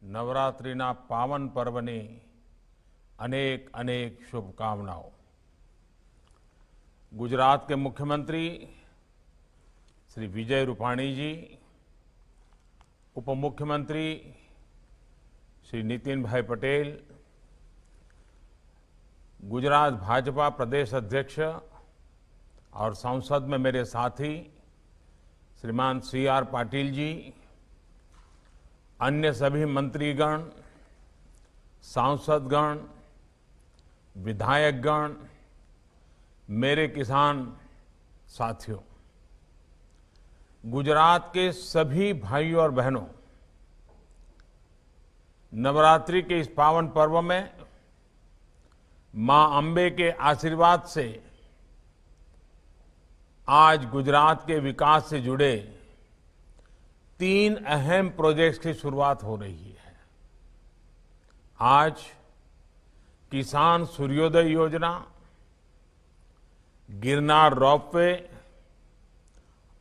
નવરાત્રિના પાવન પર્વની અનેક અનેક શુભકામનાઓ। गुजरात के मुख्यमंत्री श्री विजय रूपाणी जी, उप मुख्यमंत्री श्री नितिन भाई पटेल, गुजरात भाजपा प्रदेश अध्यक्ष और संसद में मेरे साथी श्रीमान CR पाटिल जी, अन्य सभी मंत्रीगण, सांसदगण, विधायकगण, मेरे किसान साथियों, गुजरात के सभी भाइयों और बहनों, नवरात्रि के इस पावन पर्व में मां अंबे के आशीर्वाद से आज गुजरात के विकास से जुड़े 3 अहम प्रोजेक्ट्स की शुरुआत हो रही है। आज किसान सूर्योदय योजना, गिरनार रोपवे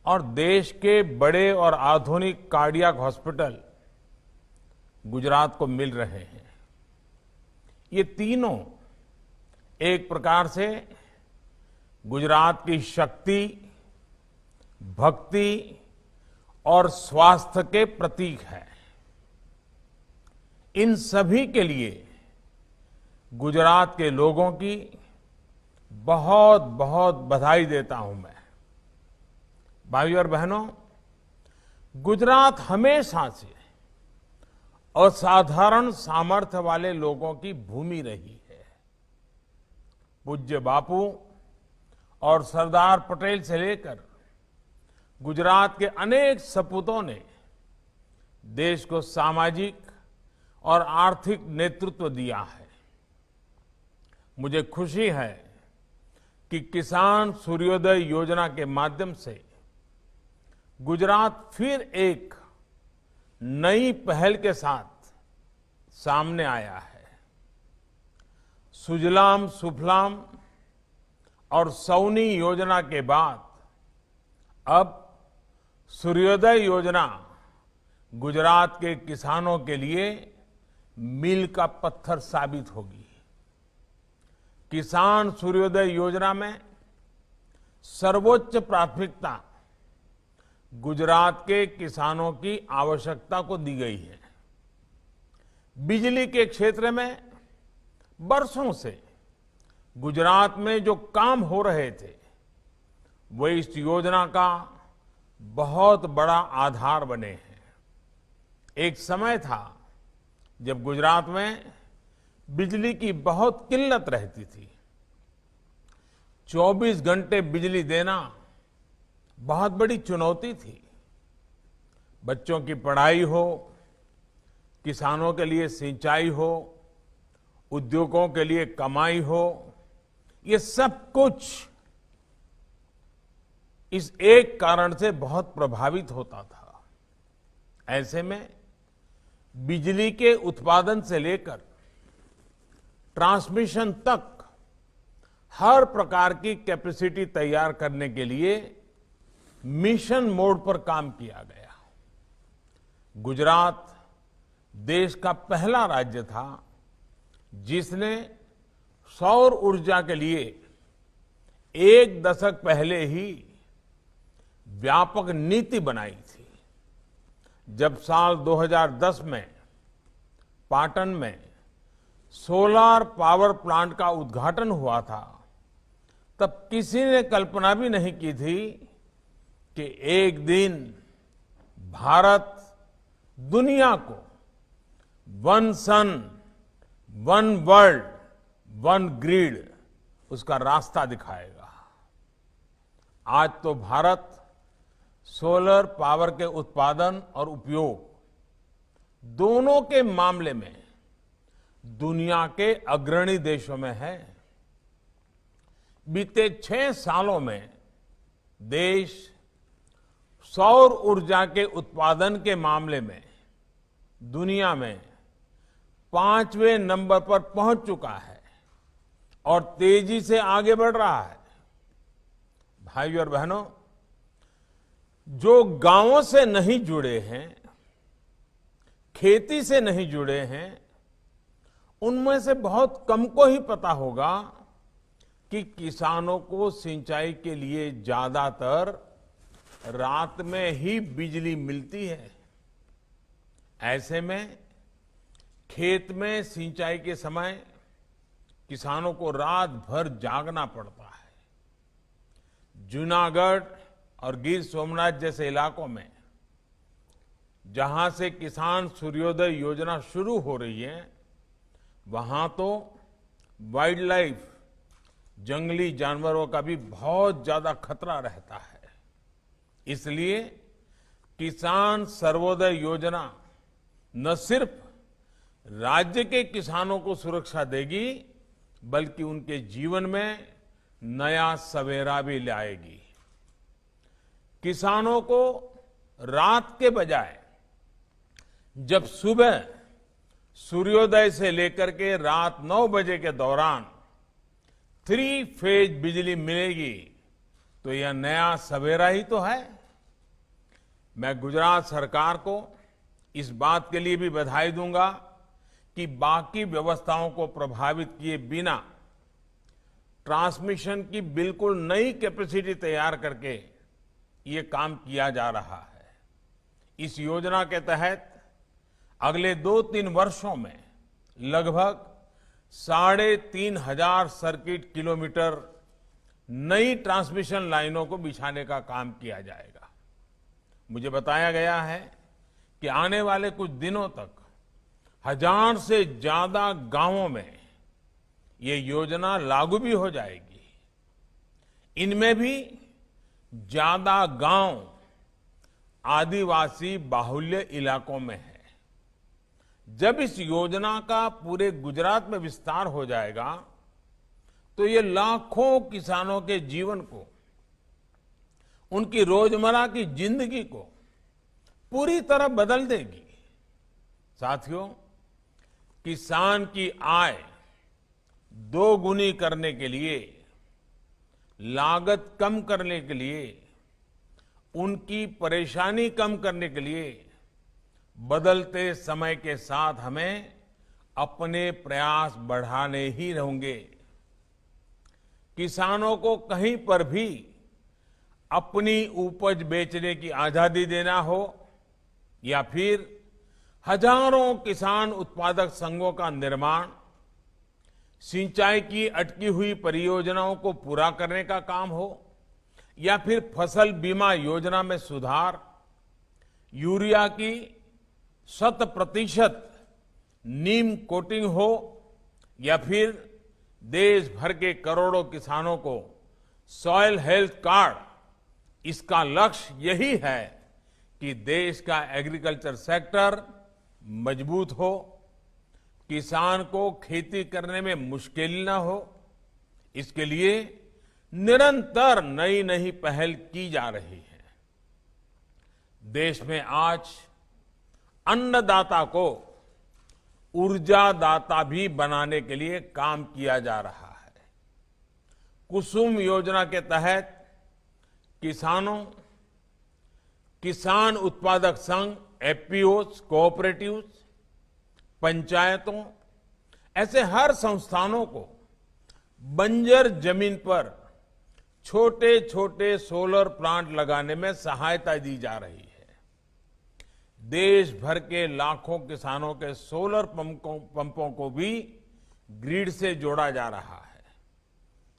और देश के बड़े और आधुनिक कार्डियक हॉस्पिटल गुजरात को मिल रहे हैं। ये तीनों एक प्रकार से गुजरात की शक्ति, भक्ति और स्वास्थ्य के प्रतीक है। इन सभी के लिए गुजरात के लोगों की बहुत बहुत बधाई देता हूं मैं। भाइयों और बहनों, गुजरात हमेशा से असाधारण सामर्थ्य वाले लोगों की भूमि रही है। पूज्य बापू और सरदार पटेल से लेकर गुजरात के अनेक सपूतों ने देश को सामाजिक और आर्थिक नेतृत्व दिया है। मुझे खुशी है कि किसान सूर्योदय योजना के माध्यम से गुजरात फिर एक नई पहल के साथ सामने आया है। सुजलाम सुफलाम और सौनी योजना के बाद अब सूर्योदय योजना गुजरात के किसानों के लिए मील का पत्थर साबित होगी। किसान सूर्योदय योजना में सर्वोच्च प्राथमिकता गुजरात के किसानों की आवश्यकता को दी गई है। बिजली के क्षेत्र में बरसों से गुजरात में जो काम हो रहे थे, वो इस योजना का बहुत बड़ा आधार बने हैं। एक समय था जब गुजरात में बिजली की बहुत किल्लत रहती थी। 24 घंटे बिजली देना बहुत बड़ी चुनौती थी। बच्चों की पढ़ाई हो, किसानों के लिए सिंचाई हो, उद्योगों के लिए कमाई हो, ये सब कुछ इस एक कारण से बहुत प्रभावित होता था। ऐसे में बिजली के उत्पादन से लेकर ट्रांसमिशन तक हर प्रकार की कैपेसिटी तैयार करने के लिए मिशन मोड पर काम किया गया। गुजरात देश का पहला राज्य था जिसने सौर ऊर्जा के लिए 1 दशक पहले ही व्यापक नीति बनाई थी। जब साल 2010 में पाटन में सोलर पावर प्लांट का उद्घाटन हुआ था, तब किसी ने कल्पना भी नहीं की थी कि एक दिन भारत दुनिया को 1 सन 1 वर्ल्ड 1 ग्रिड उसका रास्ता दिखाएगा। आज तो भारत सोलर पावर के उत्पादन और उपयोग दोनों के मामले में दुनिया के अग्रणी देशों में है। बीते 6 सालों में देश सौर ऊर्जा के उत्पादन के मामले में दुनिया में 5वें नंबर पर पहुंच चुका है और तेजी से आगे बढ़ रहा है। भाइयों और बहनों, जो गांवों से नहीं जुड़े हैं, खेती से नहीं जुड़े हैं, उनमें से बहुत कम को ही पता होगा कि किसानों को सिंचाई के लिए ज्यादातर रात में ही बिजली मिलती है। ऐसे में खेत में सिंचाई के समय किसानों को रात भर जागना पड़ता है। जूनागढ़ और गिर सोमनाथ जैसे इलाकों में जहां से किसान सूर्योदय योजना शुरू हो रही है, वहां तो वाइल्ड लाइफ, जंगली जानवरों का भी बहुत ज्यादा खतरा रहता है। इसलिए किसान सर्वोदय योजना न सिर्फ राज्य के किसानों को सुरक्षा देगी, बल्कि उनके जीवन में नया सवेरा भी लाएगी। किसानों को रात के बजाय जब सुबह सूर्योदय से लेकर के रात 9 बजे के दौरान 3 फेज बिजली मिलेगी, तो यह नया सवेरा ही तो है। मैं गुजरात सरकार को इस बात के लिए भी बधाई दूंगा कि बाकी व्यवस्थाओं को प्रभावित किए बिना ट्रांसमिशन की बिल्कुल नई कैपेसिटी तैयार करके ये काम किया जा रहा है। इस योजना के तहत अगले 2-3 वर्षों में लगभग 3,500 सर्किट किलोमीटर नई ट्रांसमिशन लाइनों को बिछाने का काम किया जाएगा। मुझे बताया गया है कि आने वाले कुछ दिनों तक 1000 से ज्यादा गांवों में ये योजना लागू भी हो जाएगी। इनमें भी ज्यादा गांव आदिवासी बाहुल्य इलाकों में है। जब इस योजना का पूरे गुजरात में विस्तार हो जाएगा, तो ये लाखों किसानों के जीवन को, उनकी रोजमर्रा की जिंदगी को पूरी तरह बदल देगी। साथियों, किसान की आय दोगुनी करने के लिए, लागत कम करने के लिए, उनकी परेशानी कम करने के लिए बदलते समय के साथ हमें अपने प्रयास बढ़ाने ही होंगे। किसानों को कहीं पर भी अपनी उपज बेचने की आजादी देना हो, या फिर हजारों किसान उत्पादक संघों का निर्माण, सिंचाई की अटकी हुई परियोजनाओं को पूरा करने का काम हो, या फिर फसल बीमा योजना में सुधार, यूरिया की 100% नीम कोटिंग हो, या फिर देश भर के करोड़ों किसानों को सॉइल हेल्थ कार्ड, इसका लक्ष्य यही है कि देश का एग्रीकल्चर सेक्टर मजबूत हो, किसान को खेती करने में मुश्किल न हो। इसके लिए निरंतर नई नई पहल की जा रही है। देश में आज अन्नदाता को ऊर्जादाता भी बनाने के लिए काम किया जा रहा है। कुसुम योजना के तहत किसान उत्पादक संघ, एफपीओज, कोऑपरेटिव्स, पंचायतों, ऐसे हर संस्थानों को बंजर जमीन पर छोटे छोटे सोलर प्लांट लगाने में सहायता दी जा रही है। देश भर के लाखों किसानों के सोलर पंपों को भी ग्रिड से जोड़ा जा रहा है।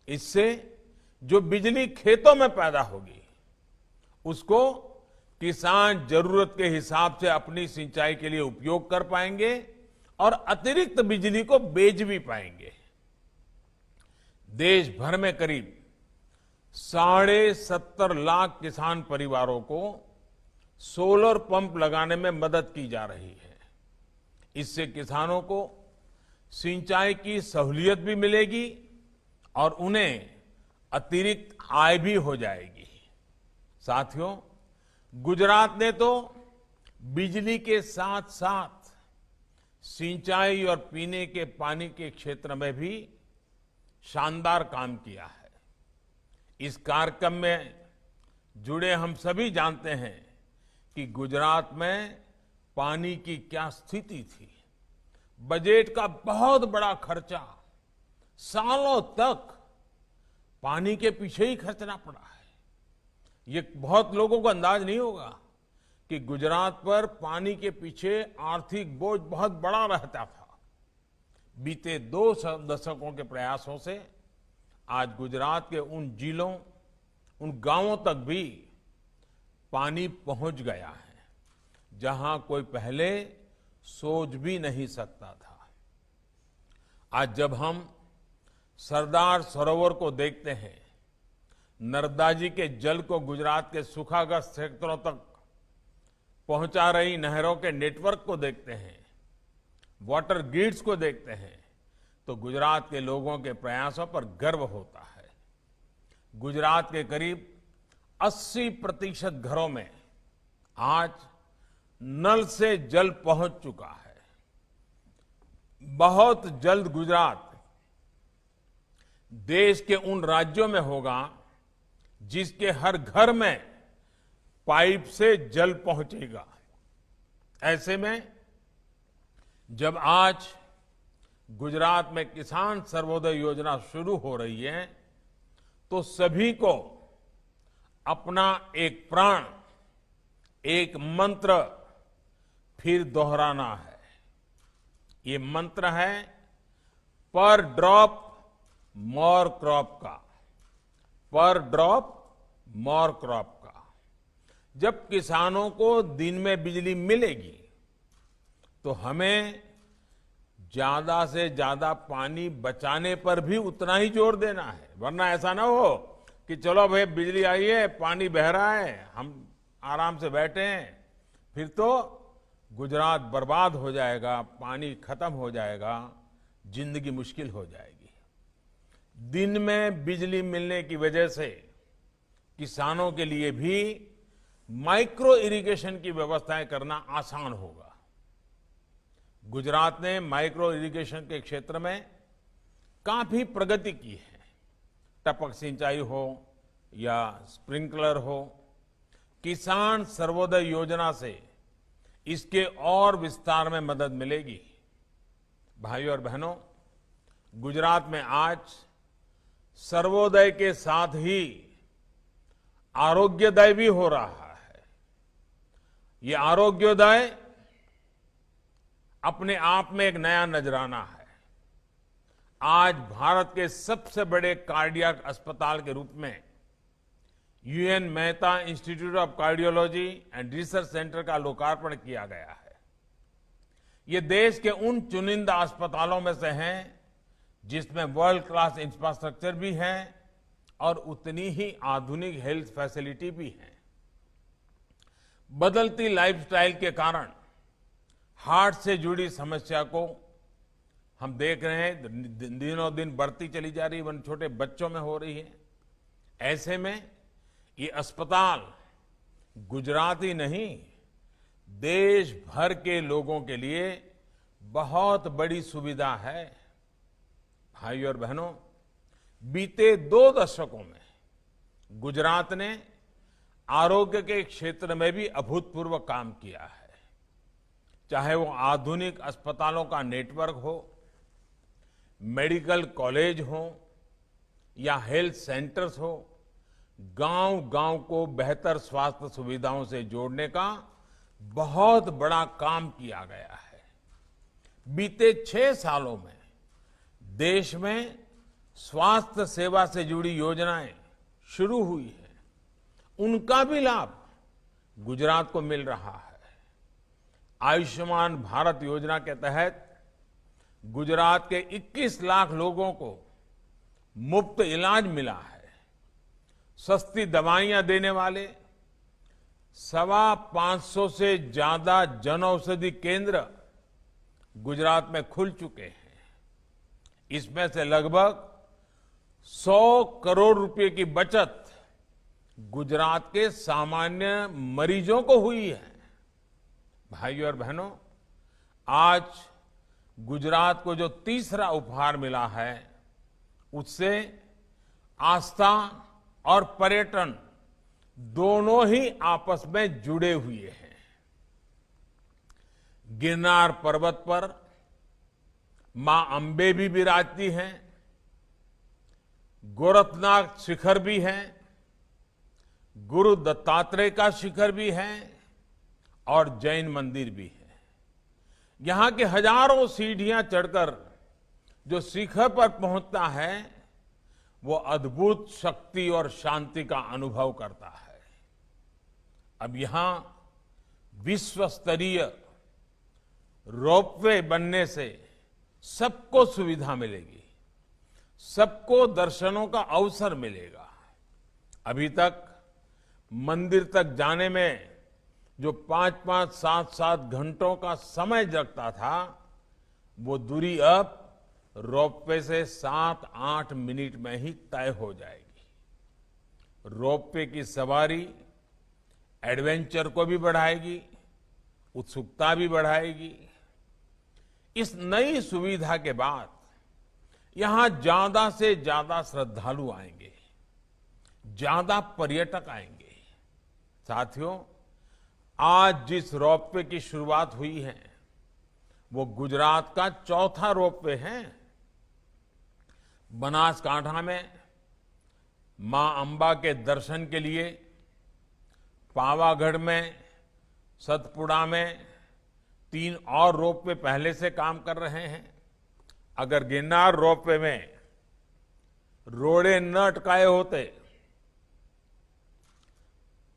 इससे जो बिजली खेतों में पैदा होगी, उसको किसान जरूरत के हिसाब से अपनी सिंचाई के लिए उपयोग कर पाएंगे और अतिरिक्त बिजली को बेच भी पाएंगे। देश भर में करीब 70.5 लाख किसान परिवारों को सोलर पंप लगाने में मदद की जा रही है। इससे किसानों को सिंचाई की सहूलियत भी मिलेगी और उन्हें अतिरिक्त आय भी हो जाएगी। साथियों, गुजरात ने तो बिजली के साथ साथ सिंचाई और पीने के पानी के क्षेत्र में भी शानदार काम किया है। इस कार्यक्रम में जुड़े हम सभी जानते हैं कि गुजरात में पानी की क्या स्थिति थी, बजट का बहुत बड़ा खर्चा, सालों तक पानी के पीछे ही खर्चना पड़ा है। ये बहुत लोगों को अंदाज नहीं होगा कि गुजरात पर पानी के पीछे आर्थिक बोझ बहुत बड़ा रहता था। बीते 2 दशकों के प्रयासों से आज गुजरात के उन जिलों, उन गांवों तक भी पानी पहुंच गया है जहां कोई पहले सोच भी नहीं सकता था। आज जब हम सरदार सरोवर को देखते हैं, नर्मदा जी के जल को गुजरात के सूखाग्रस्त क्षेत्रों तक पहुंचा रही नहरों के नेटवर्क को देखते हैं, वाटर ग्रिड्स को देखते हैं, तो गुजरात के लोगों के प्रयासों पर गर्व होता है। गुजरात के करीब 80% घरों में आज नल से जल पहुंच चुका है। बहुत जल्द गुजरात देश के उन राज्यों में होगा जिसके हर घर में पाइप से जल पहुंचेगा। ऐसे में जब आज गुजरात में किसान सर्वोदय योजना शुरू हो रही है, तो सभी को अपना एक प्राण, एक मंत्र फिर दोहराना है। ये मंत्र है पर ड्रॉप मोर क्रॉप का, पर ड्रॉप मोर क्रॉप का। जब किसानों को दिन में बिजली मिलेगी तो हमें ज्यादा से ज्यादा पानी बचाने पर भी उतना ही जोर देना है, वरना ऐसा ना हो कि चलो भाई बिजली आई है, पानी बह रहा है, हम आराम से बैठे हैं, फिर तो गुजरात बर्बाद हो जाएगा, पानी खत्म हो जाएगा, जिंदगी मुश्किल हो जाएगी। दिन में बिजली मिलने की वजह से किसानों के लिए भी माइक्रो इरिगेशन की व्यवस्थाएं करना आसान होगा। गुजरात ने माइक्रो इरिगेशन के क्षेत्र में काफी प्रगति की है। टपक सिंचाई हो या स्प्रिंकलर हो, किसान सर्वोदय योजना से इसके और विस्तार में मदद मिलेगी। भाइयों और बहनों, गुजरात में आज सर्वोदय के साथ ही आरोग्योदय भी हो रहा है। ये आरोग्योदय अपने आप में एक नया नजराना है। आज भारत के सबसे बड़े कार्डियक अस्पताल के रूप में UN Mehta institute of cardiology and research centre का लोकार्पण किया गया है। ये देश के उन चुनिंदा अस्पतालों में से हैं जिसमें वर्ल्ड क्लास इंफ्रास्ट्रक्चर भी है और उतनी ही आधुनिक हेल्थ फैसिलिटी भी है। बदलती लाइफस्टाइल के कारण हार्ट से जुड़ी समस्या को हम देख रहे हैं, दिनों दिन बढ़ती चली जा रही है, वन छोटे बच्चों में हो रही है। ऐसे में ये अस्पताल गुजरात ही नहीं, देश भर के लोगों के लिए बहुत बड़ी सुविधा है। भाइयों और बहनों, बीते 2 दशकों में गुजरात ने आरोग्य के क्षेत्र में भी अभूतपूर्व काम किया है। चाहे वो आधुनिक अस्पतालों का नेटवर्क हो, मेडिकल कॉलेज हो या हेल्थ सेंटर्स हो, गांव-गांव को बेहतर स्वास्थ्य सुविधाओं से जोड़ने का बहुत बड़ा काम किया गया है। बीते 6 सालों में देश में स्वास्थ्य सेवा से जुड़ी योजनाएं शुरू हुई हैं, उनका भी लाभ गुजरात को मिल रहा है। आयुष्मान भारत योजना के तहत गुजरात के 21 लाख लोगों को मुफ्त इलाज मिला है। सस्ती दवाइयां देने वाले 525 से ज्यादा जन औषधि केंद्र गुजरात में खुल चुके हैं। इसमें से लगभग 100 करोड़ रुपए की बचत गुजरात के सामान्य मरीजों को हुई है। भाइयों और बहनों, आज गुजरात को जो तीसरा उपहार मिला है, उससे आस्था और पर्यटन दोनों ही आपस में जुड़े हुए हैं। गिरनार पर्वत पर मां अंबे भी विराजती हैं, गोरखनाथ शिखर भी है, गुरु दत्तात्रेय का शिखर भी है और जैन मंदिर भी है। यहां के हजारों सीढ़ियां चढ़कर जो शिखर पर पहुंचता है वो अद्भुत शक्ति और शांति का अनुभव करता है। अब यहां विश्व स्तरीय रोपवे बनने से सबको सुविधा मिलेगी, सबको दर्शनों का अवसर मिलेगा। अभी तक मंदिर तक जाने में जो 5-5, 7-7 घंटों का समय लगता था, वो दूरी अब रोपवे से 7-8 मिनट में ही तय हो जाएगी। रोपवे की सवारी एडवेंचर को भी बढ़ाएगी, उत्सुकता भी बढ़ाएगी। इस नई सुविधा के बाद यहां ज्यादा से ज्यादा श्रद्धालु आएंगे, ज्यादा पर्यटक आएंगे। साथियों, आज जिस रोपवे की शुरुआत हुई है वो गुजरात का चौथा रोपवे है। बनासकांठा में मां अंबा के दर्शन के लिए, पावागढ़ में, सतपुड़ा में 3 और रोपवे पहले से काम कर रहे हैं। अगर गिरनार रोपवे में रोड़े न अटकाए होते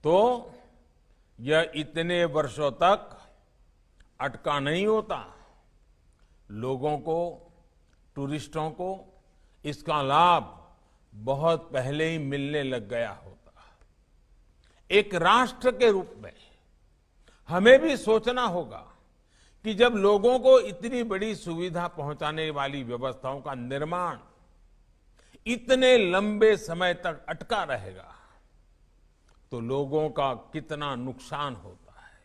तो यह इतने वर्षों तक अटका नहीं होता। लोगों को, टूरिस्टों को इसका लाभ बहुत पहले ही मिलने लग गया होता। एक राष्ट्र के रूप में हमें भी सोचना होगा कि जब लोगों को इतनी बड़ी सुविधा पहुंचाने वाली व्यवस्थाओं का निर्माण इतने लंबे समय तक अटका रहेगा तो लोगों का कितना नुकसान होता है,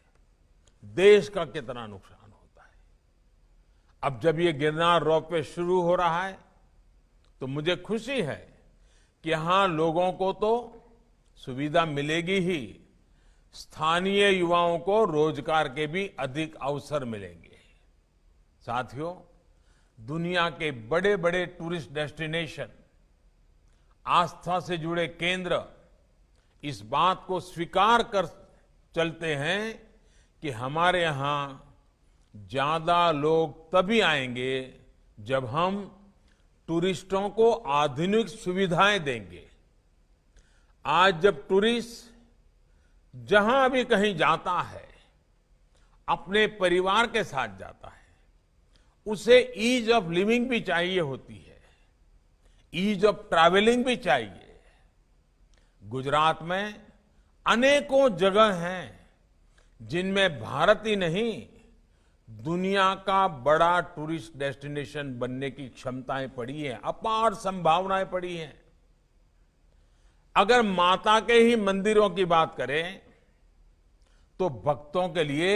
देश का कितना नुकसान होता है। अब जब ये गिरनार रोपवे शुरू हो रहा है तो मुझे खुशी है कि यहां लोगों को तो सुविधा मिलेगी ही, स्थानीय युवाओं को रोजगार के भी अधिक अवसर मिलेंगे। साथियों, दुनिया के बड़े बड़े टूरिस्ट डेस्टिनेशन, आस्था से जुड़े केंद्र इस बात को स्वीकार कर चलते हैं कि हमारे यहां ज्यादा लोग तभी आएंगे जब हम टूरिस्टों को आधुनिक सुविधाएं देंगे। आज जब टूरिस्ट जहां भी कहीं जाता है, अपने परिवार के साथ जाता है, उसे ईज ऑफ लिविंग भी चाहिए होती है, ईज ऑफ ट्रैवलिंग भी चाहिए। गुजरात में अनेकों जगह हैं जिनमें भारत ही नहीं, दुनिया का बड़ा टूरिस्ट डेस्टिनेशन बनने की क्षमताएं पड़ी हैं, अपार संभावनाएं पड़ी हैं। अगर माता के ही मंदिरों की बात करें तो भक्तों के लिए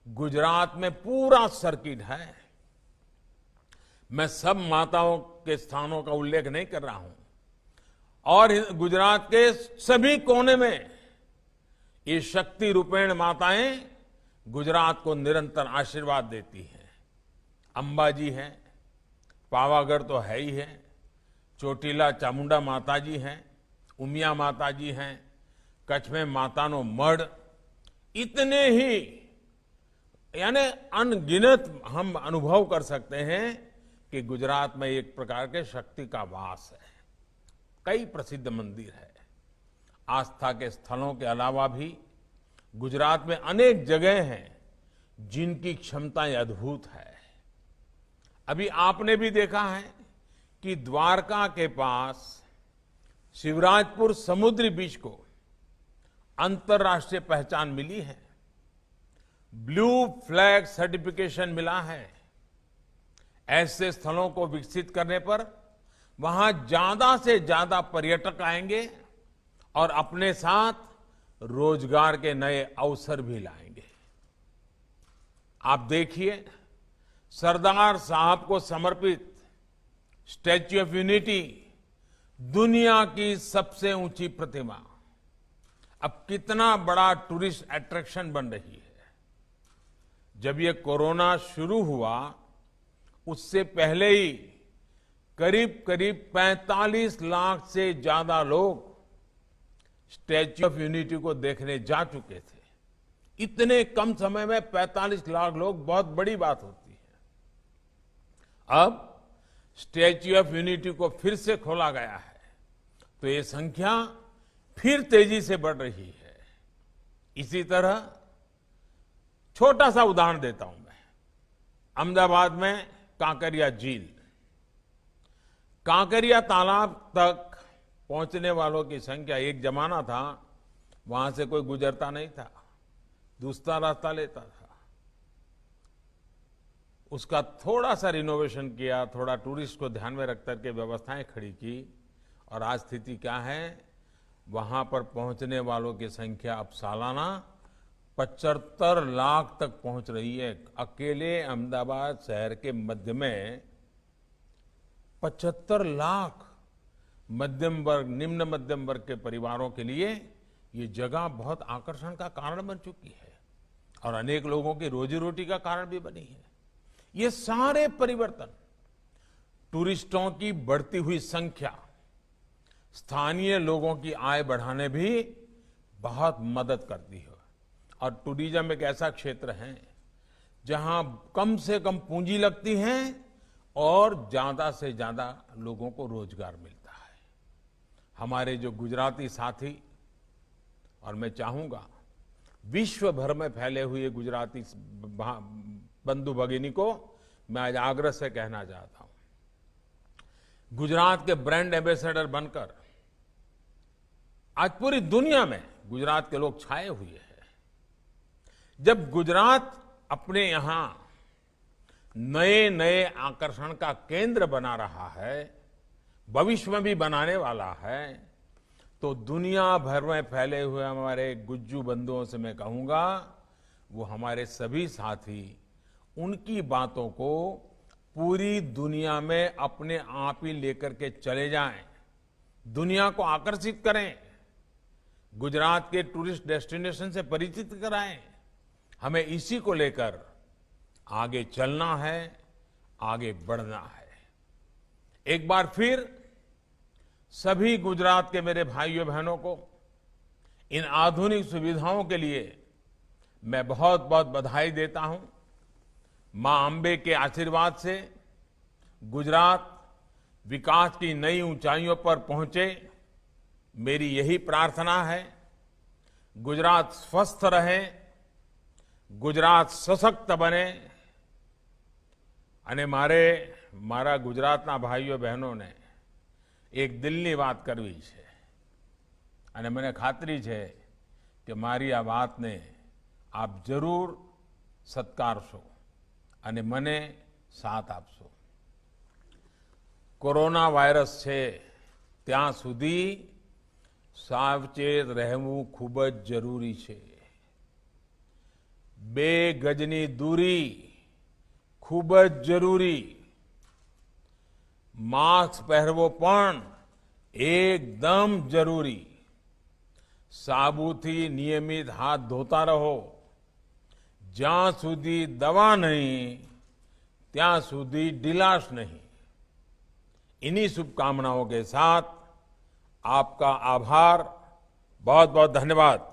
गुजरात में पूरा सर्किट है। मैं सब माताओं के स्थानों का उल्लेख नहीं कर रहा हूं, और गुजरात के सभी कोने में ये शक्ति रूपेण माताएं गुजरात को निरंतर आशीर्वाद देती हैं। अंबा जी हैं, पावागढ़ तो है ही है, चोटीला चामुंडा माता जी हैं, उमिया माता जी हैं, कच्छ में मातानो मढ़, इतने ही यानी अनगिनत हम अनुभव कर सकते हैं कि गुजरात में एक प्रकार के शक्ति का वास है। कई प्रसिद्ध मंदिर है। आस्था के स्थलों के अलावा भी गुजरात में अनेक जगह हैं जिनकी क्षमताएं अद्भुत है। अभी आपने भी देखा है कि द्वारका के पास शिवराजपुर समुद्री बीच को अंतर्राष्ट्रीय पहचान मिली है, ब्लू फ्लैग सर्टिफिकेशन मिला है। ऐसे स्थलों को विकसित करने पर वहां ज्यादा से ज्यादा पर्यटक आएंगे और अपने साथ रोजगार के नए अवसर भी लाएंगे। आप देखिए, सरदार साहब को समर्पित स्टैच्यू ऑफ यूनिटी, दुनिया की सबसे ऊंची प्रतिमा, अब कितना बड़ा टूरिस्ट अट्रैक्शन बन रही है। जब ये कोरोना शुरू हुआ उससे पहले ही करीब करीब 45 लाख से ज्यादा लोग स्टैच्यू ऑफ यूनिटी को देखने जा चुके थे। इतने कम समय में 45 लाख लोग बहुत बड़ी बात होती है। अब स्टैच्यू ऑफ यूनिटी को फिर से खोला गया है तो ये संख्या फिर तेजी से बढ़ रही है। इसी तरह छोटा सा उदाहरण देता हूं मैं। अहमदाबाद में कांकरिया झील, कांकरिया तालाब तक पहुंचने वालों की संख्या, एक जमाना था वहां से कोई गुजरता नहीं था, दूसरा रास्ता लेता था। उसका थोड़ा सा रिनोवेशन किया, थोड़ा टूरिस्ट को ध्यान में रख करके व्यवस्थाएं खड़ी की और आज स्थिति क्या है, वहां पर पहुंचने वालों की संख्या अब सालाना 75 लाख तक पहुंच रही है। अकेले अहमदाबाद शहर के मध्य में 75 लाख मध्यम वर्ग, निम्न मध्यम वर्ग के परिवारों के लिए ये जगह बहुत आकर्षण का कारण बन चुकी है और अनेक लोगों की रोजी रोटी का कारण भी बनी है। ये सारे परिवर्तन, टूरिस्टों की बढ़ती हुई संख्या, स्थानीय लोगों की आय बढ़ाने भी बहुत मदद करती है। और टूरिज्म एक ऐसा क्षेत्र है जहां कम से कम पूंजी लगती है और ज्यादा से ज्यादा लोगों को रोजगार मिलता है। हमारे जो गुजराती साथी, और मैं चाहूंगा विश्व भर में फैले हुए गुजराती बंधु भगिनी को मैं आज आग्रह से कहना चाहता हूं, गुजरात के ब्रांड एम्बेसडर बनकर आज पूरी दुनिया में गुजरात के लोग छाए हुए हैं। जब गुजरात अपने यहां नए नए आकर्षण का केंद्र बना रहा है, भविष्य में भी बनाने वाला है, तो दुनिया भर में फैले हुए हमारे गुज्जू बंधुओं से मैं कहूंगा वो हमारे सभी साथी उनकी बातों को पूरी दुनिया में अपने आप ही लेकर के चले जाएं, दुनिया को आकर्षित करें, गुजरात के टूरिस्ट डेस्टिनेशन से परिचित कराएं। हमें इसी को लेकर आगे चलना है, आगे बढ़ना है। एक बार फिर सभी गुजरात के मेरे भाइयों बहनों को इन आधुनिक सुविधाओं के लिए मैं बहुत बहुत बधाई देता हूं। मां अंबे के आशीर्वाद से गुजरात विकास की नई ऊंचाइयों पर पहुंचे, मेरी यही प्रार्थना है। गुजरात स्वस्थ रहे, गुजरात सशक्त बने। અને મારા ગુજરાતના ભાઈઓ બહેનોને એક દિલની વાત કરવી છે અને મને ખાતરી છે કે મારી આ વાતને આપ જરૂર સત્કારશો અને મને સાથ આપશો। કોરોના વાયરસ છે ત્યાં સુધી સાવચેત રહેવું ખૂબ જ જરૂરી છે। 2 ગજની दूरी खूब ज जरूरी, मास्क पहरवो पण एकदम जरूरी, साबुथी नियमित हाथ धोता रहो, ज्यां सुधी दवा नहीं त्यां सुधी ढिलास नहीं। इन्हीं शुभकामनाओं के साथ आपका आभार, बहुत बहुत धन्यवाद।